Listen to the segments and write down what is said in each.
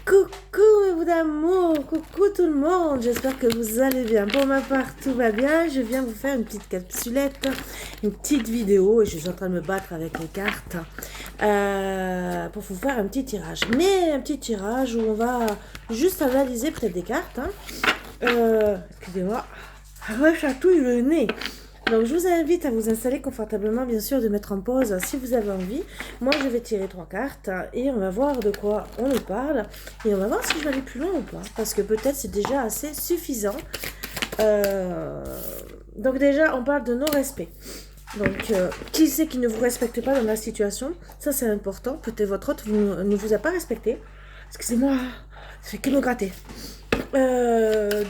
Coucou mes bouts d'amour, coucou tout le monde, j'espère que vous allez bien. Pour ma part, tout va bien. Je viens vous faire une petite capsulette, une petite vidéo et je suis en train de me battre avec les cartes pour vous faire un petit tirage. Mais un petit tirage où on va juste analyser peut-être des cartes. Excusez-moi, je chatouille le nez. Donc, je vous invite à vous installer confortablement, bien sûr, de mettre en pause si vous avez envie. Moi, je vais tirer 3 cartes et on va voir de quoi on nous parle. Et on va voir si je vais aller plus loin ou pas. Parce que peut-être c'est déjà assez suffisant. Donc déjà, on parle de non-respect. Donc, qui c'est qui ne vous respecte pas dans la situation? Ça, c'est important. Peut-être votre hôte ne vous a pas respecté. Excusez-moi, ça fait que me gratter.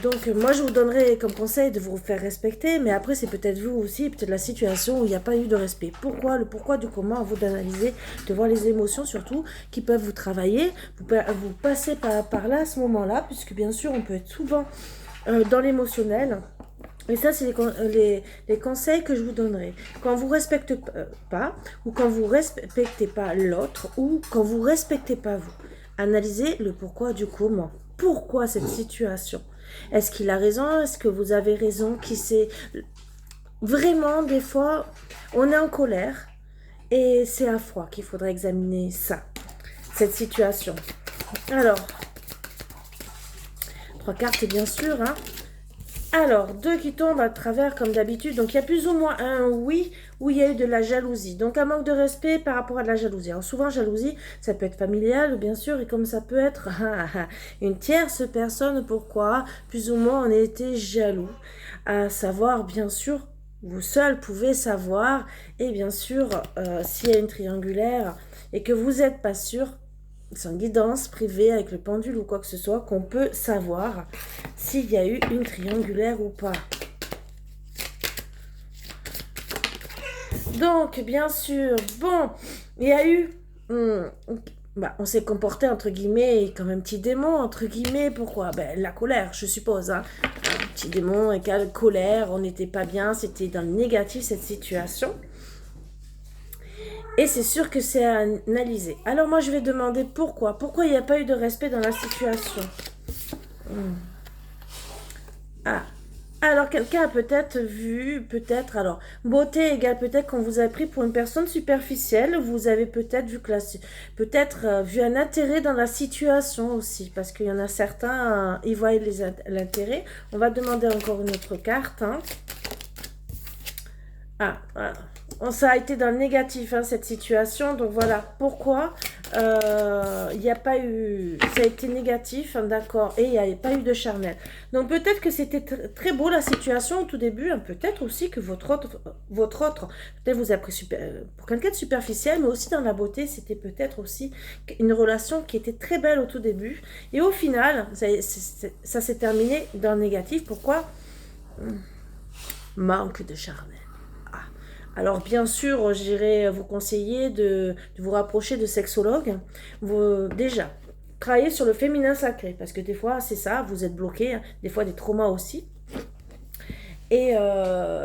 Donc moi je vous donnerai comme conseil de vous faire respecter, mais après c'est peut-être vous aussi, peut-être la situation où il n'y a pas eu de respect. Pourquoi, le pourquoi du comment, à vous d'analyser, de voir les émotions surtout qui peuvent vous travailler, vous passez par là à ce moment-là, puisque bien sûr on peut être souvent dans l'émotionnel. Et ça, c'est les conseils que je vous donnerai. Quand vous ne respectez pas, ou quand vous ne respectez pas l'autre, ou quand vous ne respectez pas vous, analysez le pourquoi du comment. Pourquoi cette situation? Est-ce qu'il a raison? Est-ce que vous avez raison? Qui sait? Vraiment, des fois, on est en colère et c'est à froid qu'il faudrait examiner ça, cette situation. Alors, 3 cartes, bien sûr, hein. Alors, 2 qui tombent à travers comme d'habitude. Donc, il y a plus ou moins un oui où il y a eu de la jalousie. Donc, un manque de respect par rapport à de la jalousie. Alors, souvent, jalousie, ça peut être familial, bien sûr, et comme ça peut être une tierce personne. Pourquoi? Plus ou moins, on a été jaloux. À savoir, bien sûr, vous seul pouvez savoir. Et bien sûr, s'il y a une triangulaire et que vous n'êtes pas sûr, sans guidance privée avec le pendule ou quoi que ce soit, qu'on peut savoir s'il y a eu une triangulaire ou pas. Donc, bien sûr, bon, il y a eu... on s'est comporté, entre guillemets, comme un petit démon, entre guillemets. Pourquoi? La colère, je suppose. Hein. Un petit démon égale colère, on n'était pas bien, c'était dans le négatif, cette situation. Et c'est sûr que c'est à analyser. Alors moi, je vais demander pourquoi. Pourquoi il n'y a pas eu de respect dans la situation? Ah. Alors, quelqu'un a peut-être vu, peut-être, alors, beauté égale peut-être qu'on vous a pris pour une personne superficielle. Vous avez peut-être vu que vu un intérêt dans la situation aussi. Parce qu'il y en a certains, ils voient l'intérêt. On va demander encore une autre carte. Hein. Voilà. Ça a été dans le négatif, hein, cette situation. Donc voilà pourquoi il n'y a pas eu... Ça a été négatif, hein, d'accord. Et il n'y a pas eu de charnel. Donc peut-être que c'était très beau la situation au tout début. Hein, peut-être aussi que votre autre peut-être vous a pris pour quelqu'un de superficiel. Mais aussi dans la beauté, c'était peut-être aussi une relation qui était très belle au tout début. Et au final, ça s'est terminé dans le négatif. Pourquoi? Manque de charnel. Alors bien sûr, j'irai vous conseiller de vous rapprocher de sexologues. Déjà, travailler sur le féminin sacré, parce que des fois, c'est ça, vous êtes bloqué, hein, des fois des traumas aussi. Et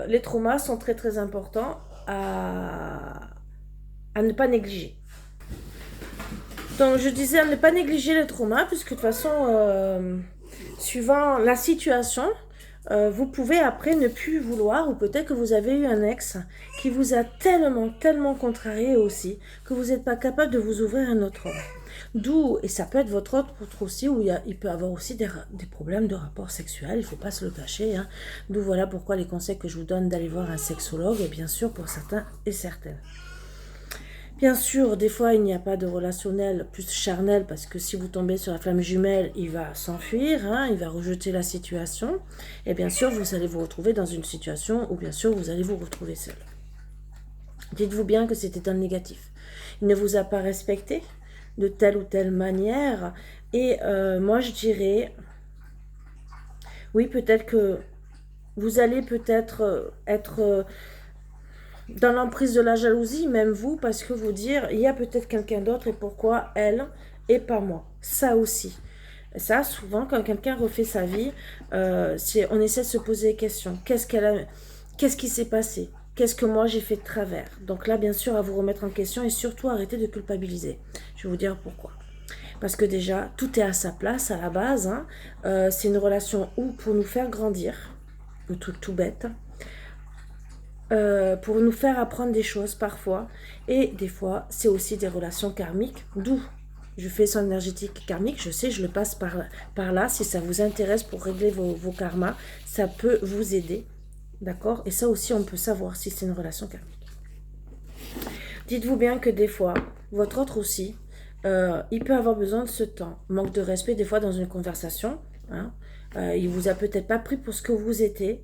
les traumas sont très très importants à ne pas négliger. Donc je disais à ne pas négliger les traumas, puisque de toute façon, suivant la situation, vous pouvez après ne plus vouloir, ou peut-être que vous avez eu un ex qui vous a tellement contrarié aussi, que vous n'êtes pas capable de vous ouvrir à un autre homme. D'où, et ça peut être votre autre aussi, où il peut avoir aussi des problèmes de rapport sexuel, il ne faut pas se le cacher. Hein. D'où voilà pourquoi les conseils que je vous donne d'aller voir un sexologue, et bien sûr pour certains et certaines. Bien sûr, des fois, il n'y a pas de relationnel plus charnel parce que si vous tombez sur la flamme jumelle, il va s'enfuir, hein, il va rejeter la situation. Et bien sûr, vous allez vous retrouver dans une situation où bien sûr, vous allez vous retrouver seul. Dites-vous bien que c'était dans le négatif. Il ne vous a pas respecté de telle ou telle manière. Et moi, je dirais, oui, peut-être que vous allez peut-être être... dans l'emprise de la jalousie, même vous, parce que vous dire, il y a peut-être quelqu'un d'autre et pourquoi elle et pas moi. Ça aussi. Ça, souvent, quand quelqu'un refait sa vie, on essaie de se poser des questions. Qu'est-ce qui s'est passé? Qu'est-ce que moi j'ai fait de travers? Donc là, bien sûr, à vous remettre en question et surtout arrêter de culpabiliser. Je vais vous dire pourquoi. Parce que déjà, tout est à sa place, à la base. Hein. C'est une relation où pour nous faire grandir, le truc tout bête, pour nous faire apprendre des choses parfois. Et des fois, c'est aussi des relations karmiques, d'où je fais son énergétique karmique, je sais, je le passe par là. Si ça vous intéresse pour régler vos karmas, ça peut vous aider. D'accord? Et ça aussi, on peut savoir si c'est une relation karmique. Dites-vous bien que des fois, votre autre aussi, il peut avoir besoin de ce temps. Manque de respect des fois dans une conversation. Hein. Il vous a peut-être pas pris pour ce que vous étiez.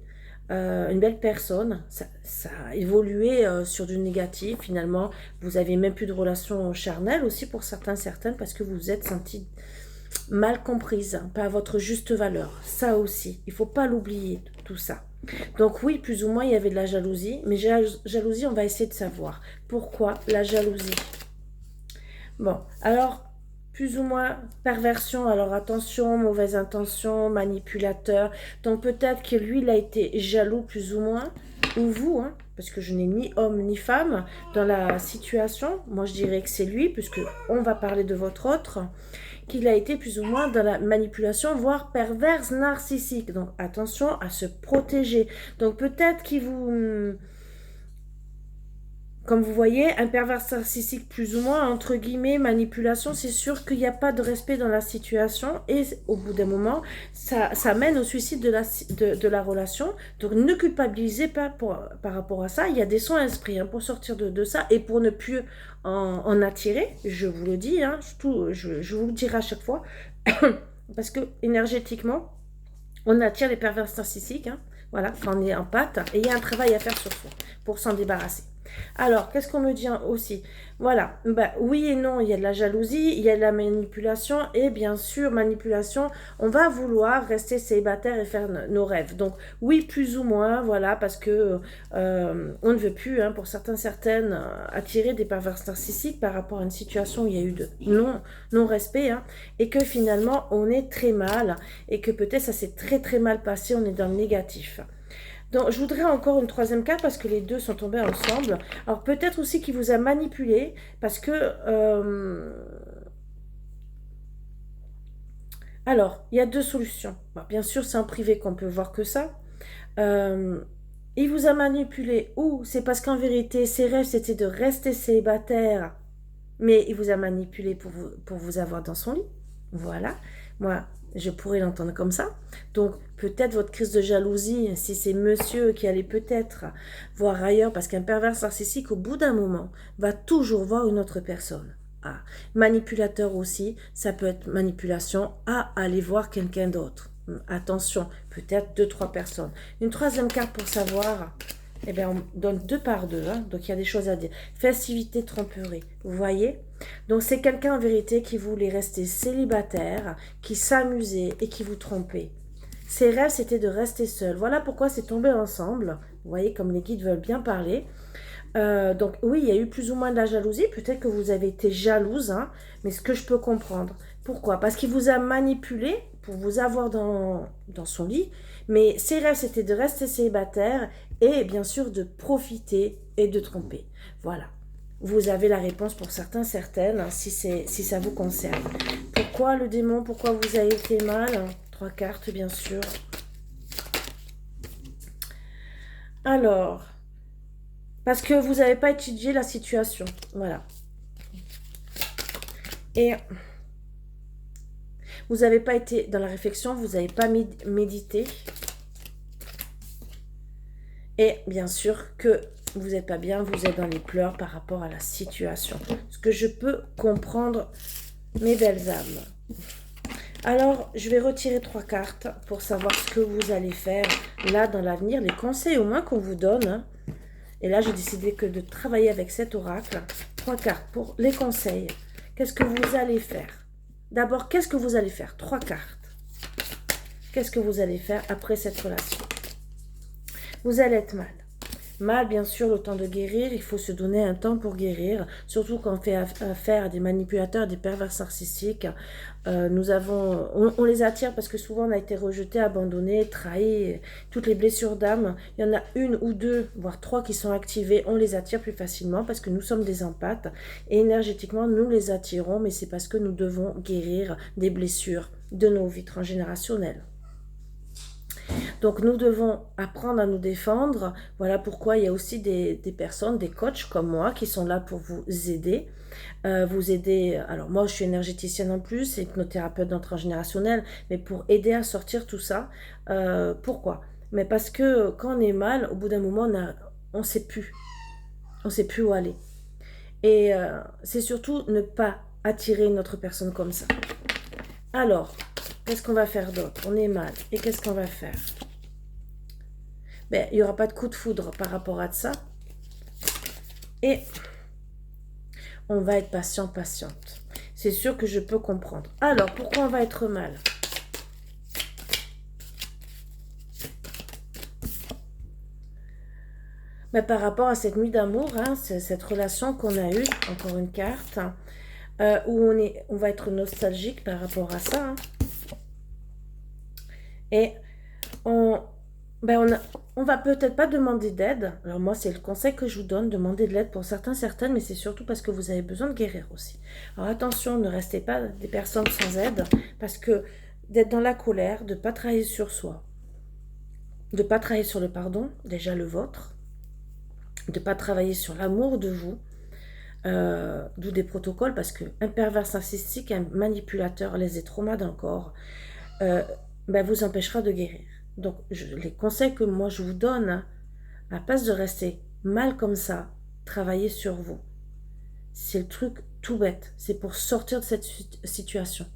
Une belle personne, ça a évolué sur du négatif. Finalement, vous avez même plus de relation charnelle aussi pour certaines parce que vous vous êtes senti mal comprise, hein, pas à votre juste valeur. Ça aussi, il faut pas l'oublier, tout ça. Donc oui, plus ou moins, il y avait de la jalousie. Mais jalousie, on va essayer de savoir. Pourquoi la jalousie? Bon, alors, plus ou moins, perversion. Alors attention, mauvaise intention, manipulateur. Donc peut-être que lui, il a été jaloux, plus ou moins. Ou vous, hein, parce que je n'ai ni homme ni femme dans la situation. Moi, je dirais que c'est lui, puisque on va parler de votre autre, qu'il a été plus ou moins dans la manipulation, voire perverse narcissique. Donc attention à se protéger. Donc peut-être qu'il vous... Comme vous voyez, un pervers narcissique plus ou moins, entre guillemets, manipulation, c'est sûr qu'il n'y a pas de respect dans la situation et au bout d'un moment, ça mène au suicide de la relation. Donc ne culpabilisez pas par rapport à ça. Il y a des soins esprits hein, pour sortir de ça et pour ne plus en attirer, je vous le dis, hein, je vous le dirai à chaque fois, parce que énergétiquement, on attire les pervers narcissiques, hein, voilà, quand on est en pâte, et il y a un travail à faire sur soi pour s'en débarrasser. Alors, qu'est-ce qu'on me dit aussi? Voilà, bah, oui et non, il y a de la jalousie, il y a de la manipulation, et bien sûr, manipulation, on va vouloir rester célibataire et faire nos rêves. Donc, oui, plus ou moins, voilà, parce que on ne veut plus, hein, pour certaines, attirer des pervers narcissiques par rapport à une situation où il y a eu de non-respect, hein, et que finalement, on est très mal, et que peut-être ça s'est très très mal passé, on est dans le négatif. Donc, je voudrais encore une troisième carte parce que les deux sont tombés ensemble. Alors, peut-être aussi qu'il vous a manipulé parce que... Alors, il y a deux solutions. Bon, bien sûr, c'est en privé qu'on peut voir que ça. Il vous a manipulé ou c'est parce qu'en vérité, ses rêves, c'était de rester célibataire, mais il vous a manipulé pour vous avoir dans son lit. Voilà. Moi, je pourrais l'entendre comme ça. Donc, peut-être votre crise de jalousie, si c'est monsieur qui allait peut-être voir ailleurs, parce qu'un pervers narcissique, au bout d'un moment, va toujours voir une autre personne. Ah. Manipulateur aussi, ça peut être manipulation à aller voir quelqu'un d'autre. Attention, peut-être 2-3 personnes. Une troisième carte pour savoir... Eh bien, on donne 2 par 2, hein, donc il y a des choses à dire. Festivité, tromperie, vous voyez? Donc c'est quelqu'un en vérité qui voulait rester célibataire, qui s'amusait et qui vous trompait. Ses rêves, c'était de rester seul. Voilà pourquoi c'est tombé ensemble. Vous voyez, comme les guides veulent bien parler. Donc oui, il y a eu plus ou moins de la jalousie. Peut-être que vous avez été jalouse, hein, mais ce que je peux comprendre. Pourquoi? Parce qu'il vous a manipulé pour vous avoir dans son lit. Mais ses rêves, c'était de rester célibataire et bien sûr de profiter et de tromper. Voilà. Vous avez la réponse pour certaines, si ça vous concerne. Pourquoi le démon? Pourquoi vous avez été mal? 3 cartes, bien sûr. Alors, parce que vous n'avez pas étudié la situation. Voilà. Et vous n'avez pas été dans la réflexion, vous n'avez pas médité. Et bien sûr que vous n'êtes pas bien, vous êtes dans les pleurs par rapport à la situation. Ce que je peux comprendre, mes belles âmes. Alors, je vais retirer 3 cartes pour savoir ce que vous allez faire là dans l'avenir, les conseils au moins qu'on vous donne. Hein. Et là, j'ai décidé que de travailler avec cet oracle. 3 cartes pour les conseils. Qu'est-ce que vous allez faire? D'abord, qu'est-ce que vous allez faire? 3 cartes. Qu'est-ce que vous allez faire après cette relation? Vous allez être mal. Mal, bien sûr, le temps de guérir, il faut se donner un temps pour guérir, surtout quand on fait affaire à des manipulateurs, des pervers narcissiques. On les attire parce que souvent on a été rejeté, abandonné, trahi, toutes les blessures d'âme. Il y en a une ou deux, voire trois qui sont activées, on les attire plus facilement parce que nous sommes des empathes et énergétiquement nous les attirons, mais c'est parce que nous devons guérir des blessures de nos vies transgénérationnelles. Donc nous devons apprendre à nous défendre. Voilà pourquoi il y a aussi des personnes, des coachs comme moi qui sont là pour vous aider. Alors moi je suis énergéticienne en plus, et hypnothérapeute dans transgénérationnel, mais pour aider à sortir tout ça. Pourquoi? Mais parce que quand on est mal, au bout d'un moment, on sait plus. On sait plus où aller. Et c'est surtout ne pas attirer une autre personne comme ça. Alors, qu'est-ce qu'on va faire d'autre? On est mal. Et qu'est-ce qu'on va faire? Ben, il n'y aura pas de coup de foudre par rapport à ça. Et on va être patient, patiente. C'est sûr que je peux comprendre. Alors, pourquoi on va être mal? Ben, par rapport à cette nuit d'amour, hein, cette relation qu'on a eue, encore une carte, où on va être nostalgique par rapport à ça. Hein. Et on va peut-être pas demander d'aide. Alors moi, c'est le conseil que je vous donne, demander de l'aide pour certaines, mais c'est surtout parce que vous avez besoin de guérir aussi. Alors attention, ne restez pas des personnes sans aide, parce que d'être dans la colère, de ne pas travailler sur soi, de ne pas travailler sur le pardon, déjà le vôtre, de ne pas travailler sur l'amour de vous, d'où des protocoles, parce qu'un pervers narcissique, un manipulateur, les traumas dans le corps, vous empêchera de guérir. Donc, les conseils que moi je vous donne, à la place de rester mal comme ça, travaillez sur vous. C'est le truc tout bête. C'est pour sortir de cette situation.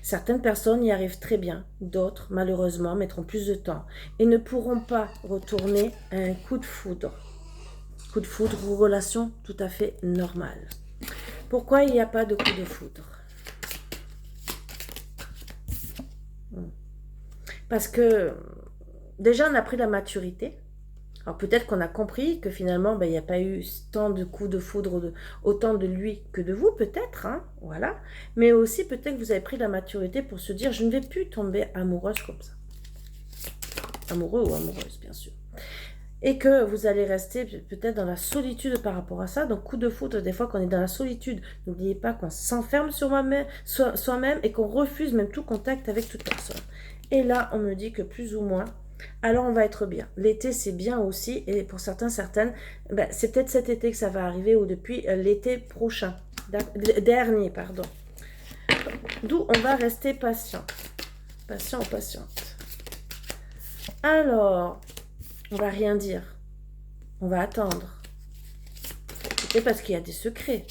Certaines personnes y arrivent très bien, d'autres, malheureusement, mettront plus de temps et ne pourront pas retourner à un coup de foudre. Coup de foudre ou relation tout à fait normale. Pourquoi il n'y a pas de coup de foudre? Parce que déjà, on a pris la maturité. Alors peut-être qu'on a compris que finalement, il n'y a pas eu tant de coups de foudre, autant de lui que de vous, peut-être. Hein, voilà. Mais aussi, peut-être que vous avez pris la maturité pour se dire, je ne vais plus tomber amoureuse comme ça. Amoureux ou amoureuse, bien sûr. Et que vous allez rester peut-être dans la solitude par rapport à ça. Donc, coup de foudre, des fois qu'on est dans la solitude, n'oubliez pas qu'on s'enferme sur soi-même et qu'on refuse même tout contact avec toute personne. Et là, on me dit que plus ou moins, alors on va être bien. L'été, c'est bien aussi. Et pour certaines, c'est peut-être cet été que ça va arriver ou depuis l'été prochain. Dernier, pardon. D'où on va rester patient. Patient ou patiente. Alors, on va rien dire. On va attendre. C'est parce qu'il y a des secrets.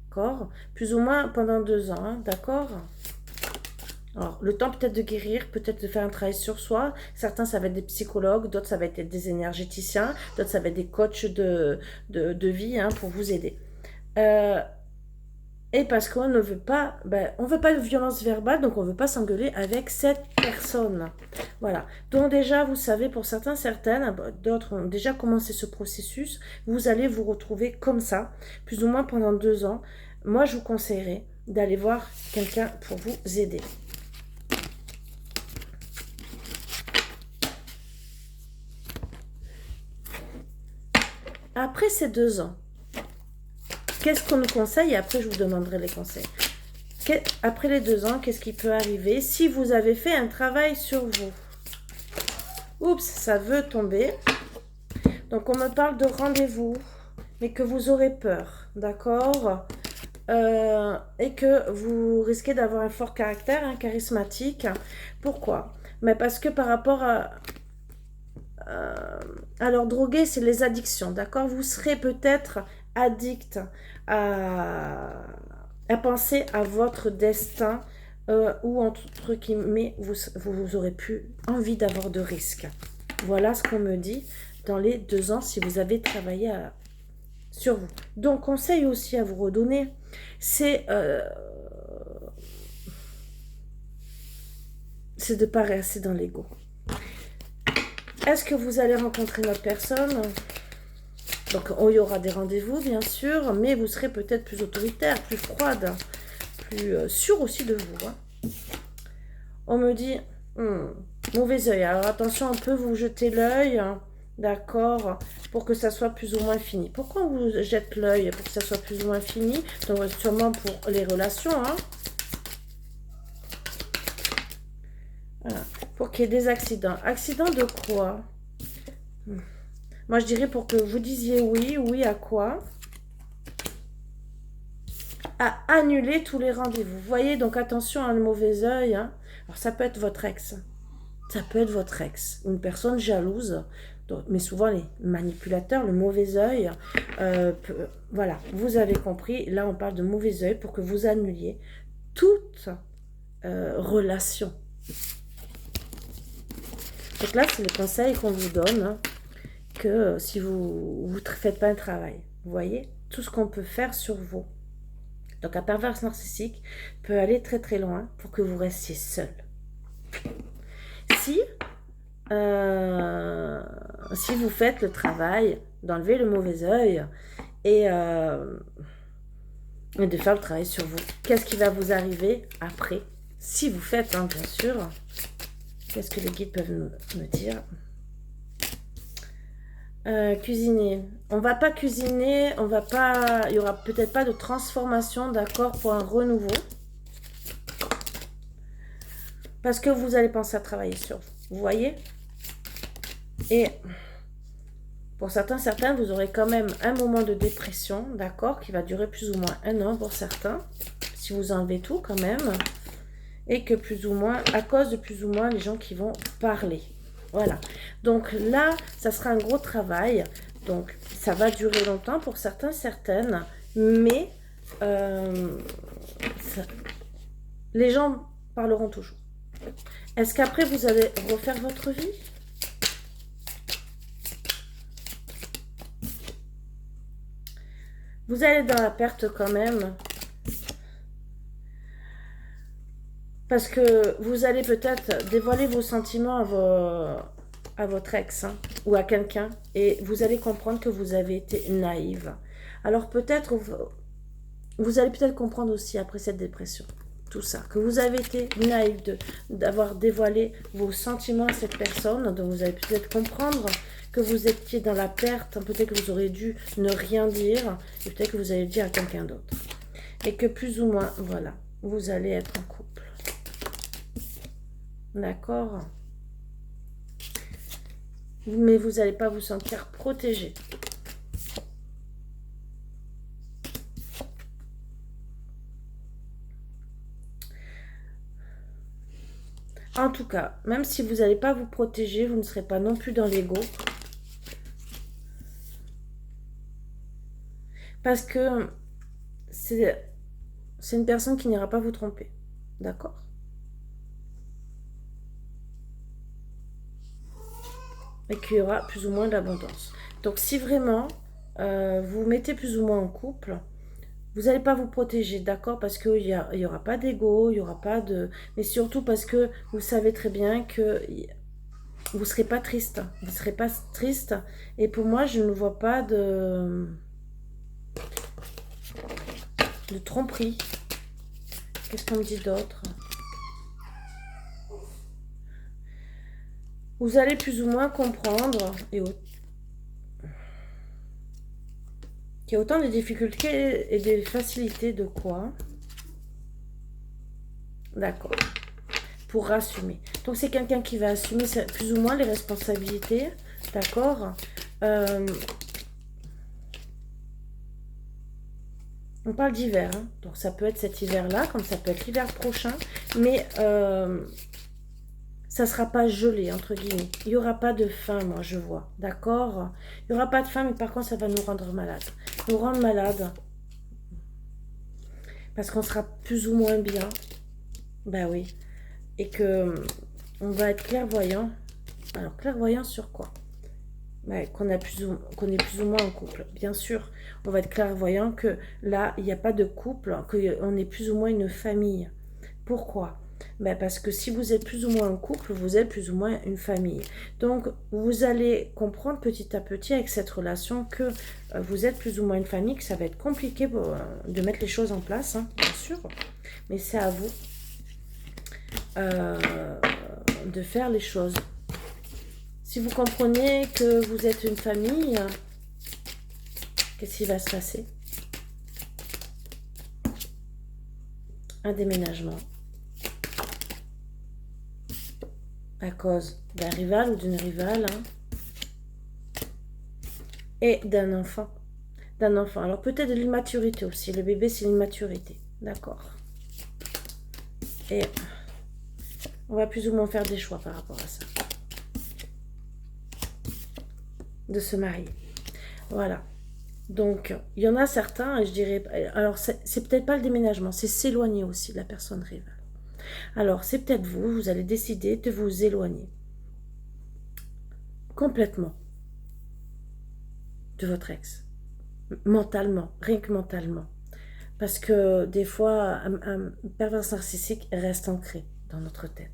D'accord? Plus ou moins pendant 2 ans. Hein, d'accord? Alors, le temps peut-être de guérir, peut-être de faire un travail sur soi. Certains, ça va être des psychologues, d'autres, ça va être des énergéticiens, d'autres, ça va être des coachs de vie hein, pour vous aider. Et parce qu'on ne veut pas, on veut pas de violence verbale, donc on ne veut pas s'engueuler avec cette personne. Voilà. Donc déjà, vous savez, pour certaines, d'autres ont déjà commencé ce processus, vous allez vous retrouver comme ça, plus ou moins pendant 2 ans. Moi, je vous conseillerais d'aller voir quelqu'un pour vous aider. Après ces 2 ans, qu'est-ce qu'on nous conseille? Et après, je vous demanderai les conseils. Après les 2 ans, qu'est-ce qui peut arriver si vous avez fait un travail sur vous? Oups, ça veut tomber. Donc, on me parle de rendez-vous, mais que vous aurez peur, d'accord? Et que vous risquez d'avoir un fort caractère, charismatique. Pourquoi? Mais parce que par rapport à... alors, droguer, c'est les addictions, d'accord? Vous serez peut-être addict à penser à votre destin ou entre guillemets, vous aurez plus envie d'avoir de risques. Voilà ce qu'on me dit dans les 2 ans si vous avez travaillé sur vous. Donc, conseil aussi à vous redonner, c'est de ne pas rester dans l'ego. Est-ce que vous allez rencontrer une autre personne? Donc, il y aura des rendez-vous, bien sûr, mais vous serez peut-être plus autoritaire, plus froide, plus sûre aussi de vous. Hein. On me dit, mauvais œil. Alors, attention, on peut vous jeter l'œil, hein, d'accord, pour que ça soit plus ou moins fini. Pourquoi on vous jette l'œil pour que ça soit plus ou moins fini? Donc, sûrement pour les relations, hein. Voilà. Pour qu'il y ait des accidents. Accidents de quoi? Moi, je dirais pour que vous disiez oui. Oui à quoi? À annuler tous les rendez-vous. Vous voyez, donc attention à un mauvais œil. Hein. Alors, ça peut être votre ex. Ça peut être votre ex. Une personne jalouse. Donc, mais souvent, les manipulateurs, le mauvais œil. Voilà, vous avez compris. Là, on parle de mauvais œil pour que vous annuliez toute relation. Donc là, c'est le conseil qu'on vous donne. Hein. Que si vous ne faites pas un travail, vous voyez, tout ce qu'on peut faire sur vous. Donc un pervers narcissique peut aller très très loin pour que vous restiez seul. Si vous faites le travail d'enlever le mauvais œil et de faire le travail sur vous, qu'est-ce qui va vous arriver après? Si vous faites, hein, bien sûr, qu'est-ce que les guides peuvent me dire? Cuisiner. On va pas cuisiner, on va pas. Il y aura peut-être pas de transformation, d'accord, pour un renouveau. Parce que vous allez penser à travailler sur vous. Vous voyez? Et pour certains, vous aurez quand même un moment de dépression, d'accord, qui va durer plus ou moins 1 an pour certains, si vous enlevez tout quand même. Et que plus ou moins, à cause de plus ou moins les gens qui vont parler. Voilà, donc là, ça sera un gros travail, donc ça va durer longtemps pour certains, certaines, mais les gens parleront toujours. Est-ce qu'après, vous allez refaire votre vie? Vous allez dans la perte quand même, parce que vous allez peut-être dévoiler vos sentiments à votre ex, hein, ou à quelqu'un, et vous allez comprendre que vous avez été naïve. Alors peut-être, vous allez peut-être comprendre aussi après cette dépression, tout ça, que vous avez été naïve d'avoir dévoilé vos sentiments à cette personne, donc vous allez peut-être comprendre que vous étiez dans la perte, peut-être que vous auriez dû ne rien dire, et peut-être que vous allez le dire à quelqu'un d'autre. Et que plus ou moins, voilà, vous allez être en couple. D'accord? Mais vous n'allez pas vous sentir protégé. En tout cas, même si vous n'allez pas vous protéger, vous ne serez pas non plus dans l'ego. Parce que c'est une personne qui n'ira pas vous tromper. D'accord? Et qu'il y aura plus ou moins d'abondance. Donc si vraiment vous vous mettez plus ou moins en couple, vous n'allez pas vous protéger, d'accord? Parce qu'il y aura pas d'ego, il y aura pas de... Mais surtout parce que vous savez très bien que vous ne serez pas triste. Vous ne serez pas triste. Et pour moi, je ne vois pas de tromperie. Qu'est-ce qu'on me dit d'autre? Vous allez plus ou moins comprendre qu'il y a autant de difficultés et de facilités de quoi? D'accord. Pour assumer. Donc c'est quelqu'un qui va assumer plus ou moins les responsabilités. D'accord. On parle d'hiver. Hein. Donc ça peut être cet hiver-là, comme ça peut être l'hiver prochain. Mais... ça ne sera pas gelé, entre guillemets. Il n'y aura pas de faim, moi, je vois. D'accord? Il n'y aura pas de faim, mais par contre, ça va nous rendre malades. Nous rendre malades. Parce qu'on sera plus ou moins bien. Ben oui. Et que on va être clairvoyant. Alors, clairvoyant sur quoi? Ben, qu'on est plus ou moins en couple. Bien sûr, on va être clairvoyant que là, il n'y a pas de couple, qu'on est plus ou moins une famille. Pourquoi? Ben parce que si vous êtes plus ou moins en couple, vous êtes plus ou moins une famille. Donc, vous allez comprendre petit à petit avec cette relation que vous êtes plus ou moins une famille, que ça va être compliqué de mettre les choses en place, hein, bien sûr. Mais c'est à vous de faire les choses. Si vous comprenez que vous êtes une famille, qu'est-ce qui va se passer? Un déménagement. À cause d'un rival ou d'une rivale. Hein, et d'un enfant. D'un enfant. Alors peut-être de l'immaturité aussi. Le bébé, c'est l'immaturité. D'accord. Et on va plus ou moins faire des choix par rapport à ça. De se marier. Voilà. Donc, il y en a certains, et je dirais... Alors, c'est peut-être pas le déménagement, c'est s'éloigner aussi de la personne rivale. Alors, c'est peut-être vous, vous allez décider de vous éloigner. Complètement. De votre ex. Mentalement, rien que mentalement. Parce que des fois, un pervers narcissique reste ancré dans notre tête.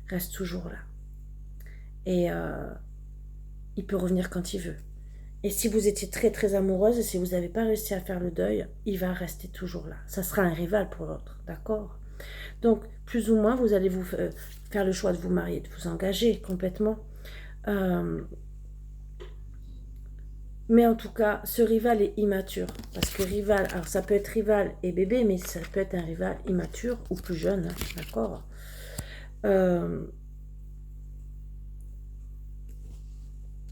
Reste toujours là. Et il peut revenir quand il veut. Et si vous étiez très très amoureuse et si vous n'avez pas réussi à faire le deuil, il va rester toujours là. Ça sera un rival pour l'autre, d'accord? Donc, plus ou moins, vous allez vous faire le choix de vous marier, de vous engager complètement. Mais en tout cas, ce rival est immature. Parce que rival, alors ça peut être rival et bébé, mais ça peut être un rival immature ou plus jeune, hein, d'accord?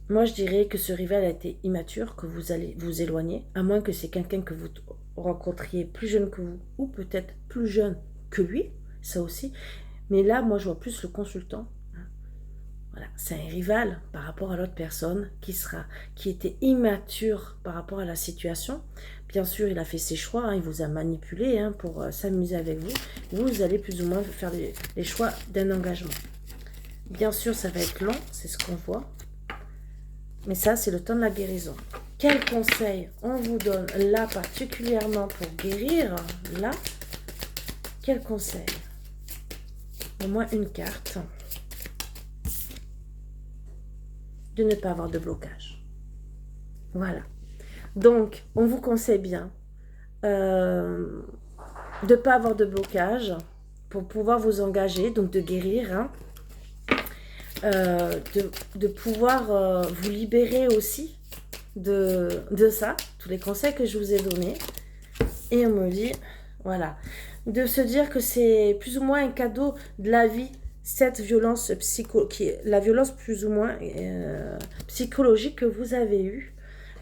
Moi, je dirais que ce rival a été immature, que vous allez vous éloigner, à moins que c'est quelqu'un que vous rencontriez plus jeune que vous, ou peut-être plus jeune que lui, ça aussi. Mais là, moi, je vois plus le consultant. Voilà, c'est un rival par rapport à l'autre personne qui était immature par rapport à la situation. Bien sûr, il a fait ses choix, hein, il vous a manipulé hein, pour s'amuser avec vous. Vous allez plus ou moins faire les choix d'un engagement. Bien sûr, ça va être long, c'est ce qu'on voit. Mais ça, c'est le temps de la guérison. Quel conseil on vous donne là particulièrement pour guérir? Là, quel conseil? Au moins une carte. De ne pas avoir de blocage. Voilà. Donc, on vous conseille bien de ne pas avoir de blocage pour pouvoir vous engager, donc de guérir, hein. De pouvoir vous libérer aussi de ça, tous les conseils que je vous ai donnés. Et on me dit, voilà, de se dire que c'est plus ou moins un cadeau de la vie, cette violence la violence plus ou moins psychologique que vous avez eue.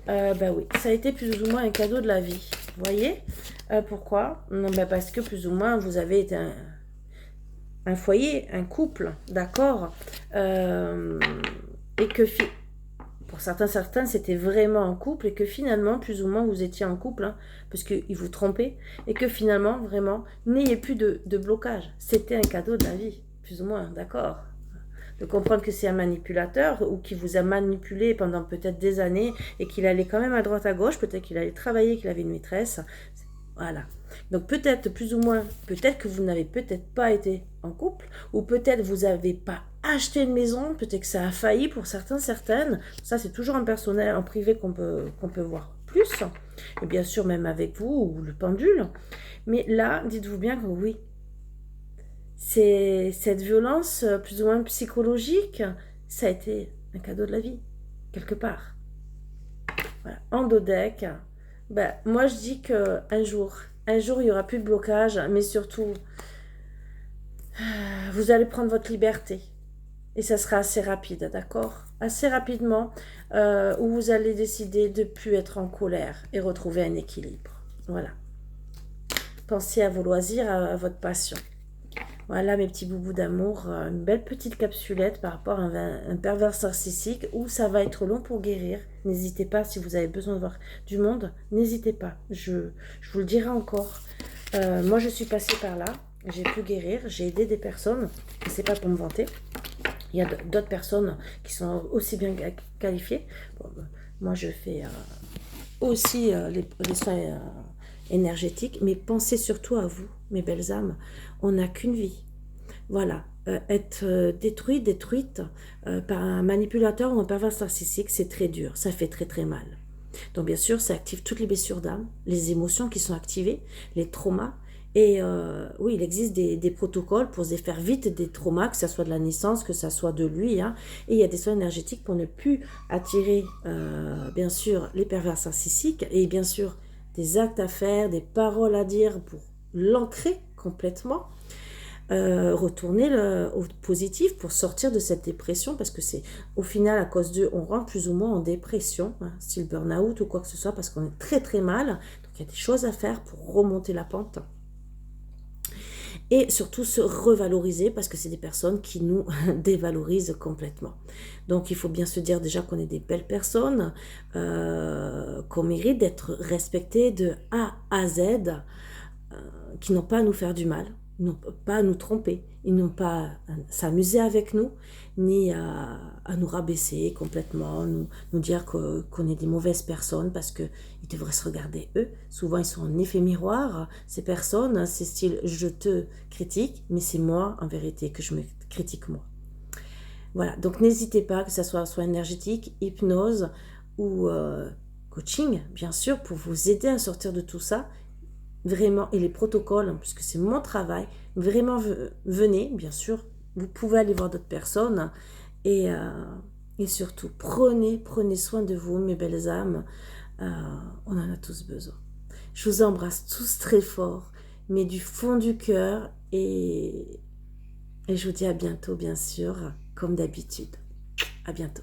Ben oui, ça a été plus ou moins un cadeau de la vie. Vous voyez pourquoi? Ben parce que plus ou moins vous avez été un foyer, un couple, d'accord, et que pour certains c'était vraiment un couple et que finalement plus ou moins vous étiez en couple hein, parce qu'ils vous trompaient et que finalement vraiment n'ayez plus de blocage. C'était un cadeau de la vie, plus ou moins, d'accord. De comprendre que c'est un manipulateur ou qui vous a manipulé pendant peut-être des années et qu'il allait quand même à droite à gauche, peut-être qu'il allait travailler, qu'il avait une maîtresse. Voilà. Donc peut-être plus ou moins, peut-être que vous n'avez peut-être pas été en couple, ou peut-être vous n'avez pas acheté une maison, peut-être que ça a failli pour certaines. Ça c'est toujours en personnel, en privé qu'on peut voir plus. Et bien sûr même avec vous, ou le pendule. Mais là, dites-vous bien que oui, c'est cette violence plus ou moins psychologique, ça a été un cadeau de la vie, quelque part. Voilà. En dos deck, ben, moi je dis qu'un jour, il n'y aura plus de blocage, mais surtout, vous allez prendre votre liberté. Et ça sera assez rapide, d'accord? Assez rapidement, où vous allez décider de ne plus être en colère et retrouver un équilibre. Voilà. Pensez à vos loisirs, à votre passion. Voilà mes petits boubous d'amour, une belle petite capsulette par rapport à un pervers narcissique où ça va être long pour guérir. N'hésitez pas, si vous avez besoin de voir du monde, n'hésitez pas, je vous le dirai encore. Moi je suis passée par là, j'ai pu guérir, j'ai aidé des personnes, et c'est pas pour me vanter. Il y a d'autres personnes qui sont aussi bien qualifiées. Bon, moi je fais aussi les soins énergétiques, mais pensez surtout à vous, mes belles âmes. On n'a qu'une vie, Voilà, être détruite par un manipulateur ou un pervers narcissique, c'est très dur, ça fait très très mal. Donc bien sûr, ça active toutes les blessures d'âme, les émotions qui sont activées, les traumas. Et oui, il existe des protocoles pour se défaire vite des traumas, que ce soit de la naissance, que ce soit de lui. Hein. Et il y a des soins énergétiques pour ne plus attirer, bien sûr, les pervers narcissiques. Et bien sûr, des actes à faire, des paroles à dire pour l'ancrer complètement. Retourner au positif pour sortir de cette dépression parce que c'est au final à cause d'eux on rentre plus ou moins en dépression, hein, style burn-out ou quoi que ce soit parce qu'on est très très mal, donc il y a des choses à faire pour remonter la pente et surtout se revaloriser parce que c'est des personnes qui nous dévalorisent complètement. Donc il faut bien se dire déjà qu'on est des belles personnes, qu'on mérite d'être respectées de A à Z, qui n'ont pas à nous faire du mal, ils n'ont pas à nous tromper, ils n'ont pas à s'amuser avec nous, ni à nous rabaisser complètement, nous dire qu'on est des mauvaises personnes parce qu'ils devraient se regarder eux. Souvent, ils sont en effet miroir, ces personnes, c'est style je te critique, mais c'est moi en vérité que je me critique moi. Voilà, donc n'hésitez pas, que ce soit énergétique, hypnose ou coaching, bien sûr, pour vous aider à sortir de tout ça. Vraiment, et les protocoles, puisque c'est mon travail, vraiment venez, bien sûr, vous pouvez aller voir d'autres personnes et surtout prenez soin de vous, mes belles âmes, on en a tous besoin. Je vous embrasse tous très fort, mais du fond du cœur et je vous dis à bientôt, bien sûr, comme d'habitude. À bientôt.